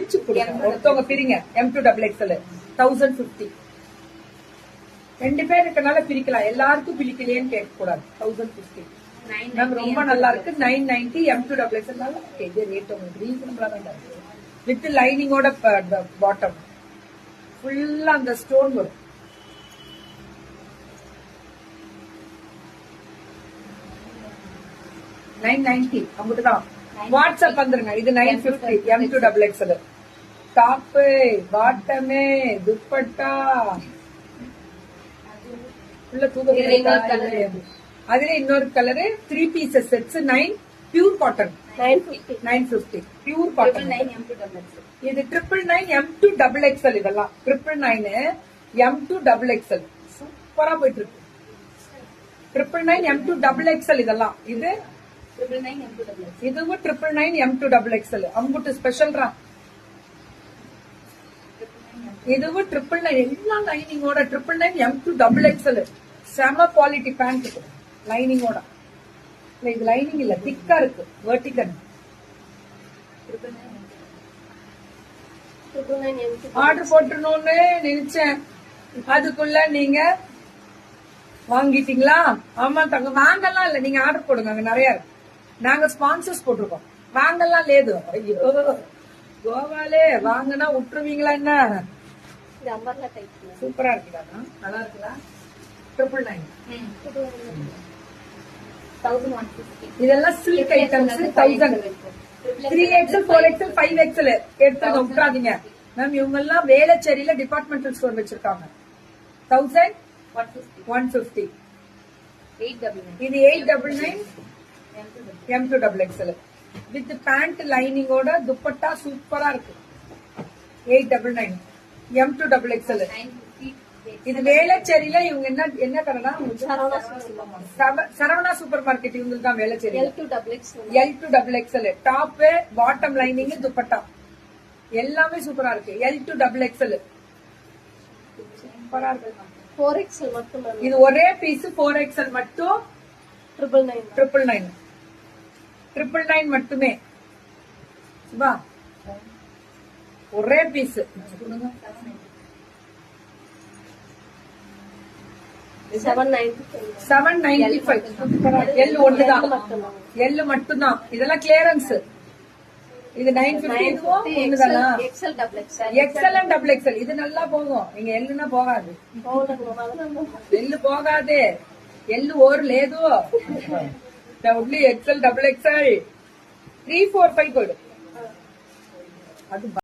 பிரிச்சு கொடுங்க. ஒருத்தவங்க பிரிங்க. M2XXL 1050. 2 பேர் இருக்கனால பிரிக்கலாம், எல்லாருக்கும் பிரிக்கலையேன்னு கேட்க கூடாது. 1050 மேம் ரொம்ப நல்லா இருக்கு. 990 M2XXL இது ரேட் உங்களுக்கு ரீசனபிளா தான் இருக்கு. வித் லைனிங்கோட பாட்டம் ஃபுல்லா அந்த ஸ்டோன் வரும். $990 அவங்கதான். வாட்ஸ்அப் வந்துருங்க. இது 950 M2XXL. டாப், பாட்டமே, துப்பட்டா உள்ள அதுல இன்னொரு colour 3 pieces sets 9 pure cotton 950 pure cotton. இது 999 M2XXL. இதெல்லாம் 999 M2XXL சூப்பரா போயிட்டு இருக்கு. 999 M2XXL இதெல்லாம். இது 999 இதுவும் 999 M2XXL. அம்புட்டு ஸ்பெஷல்ரா. இதுவும் 999 எல்லா லைனிங்கோட 999 M2XXL. செம குவாலிட்டி பேண்ட் லைனிங்கோட. இது லைனிங் இல்ல, திக்கா இருக்கு, வெர்டிகல். ஆர்டர் போட்டுருணும்னு நினைச்சேன், அதுக்குள்ள நீங்க வாங்கிட்டீங்களா? ஆமா தங்க, வாங்கலாம் இல்ல, நீங்க ஆர்டர் போடுங்க. அங்க நிறைய இருக்கு. நாங்க ஸ்பான்சர்ஸ் போட்டிருக்கோம், வாங்கலாம் லேது. ஐயோ கோவாலே வாங்கினா விட்டுருவீங்களா என்ன? சூப்பரா இருக்குடா, நல்லா இருக்குதா? 999 இதெல்லாம் silk items. 1000 3XL 4XL 5XL எடுத்து விட்டுறாதீங்க மேம். இவங்க எல்லாம் வேளச்சேரியில டிபார்ட்மெண்டல் ஸ்டோர் வச்சிருக்காங்க. 1150 இது 899 M2XXL வித் பேண்ட் லைனிங்கோட துப்பட்டா சூப்பரா இருக்கு. 899 M2XXL. இது வேளச்சேரியில இவங்க என்ன கடனா? சரவணா சூப்பர் மார்க்கெட் இவங்களுக்கு தான் Velachery. L2XXL top, bottom lining, dupatta எல்லாமே சூப்பரா இருக்கு. L2XXL சூப்பரா இருக்கு. 4XL மட்டும். இது ஒரே பீஸ் 4XL மட்டும் 999 மட்டுமே. சுபா ஒரே பீஸ் 795. எல் ஒண்ணுதான், எல் மட்டும்தான். இதெல்லாம் கிளியரன்ஸ். இது 950. இதுவும் ஒண்ணுதானா? XL and XXL. இது நல்லா போகும். நீங்க எல்லுன்னா போகாது, எள்ளு போகாது. எள்ளு ஒரு லேது ஒன்லி XL XXL 345 கொடு. அது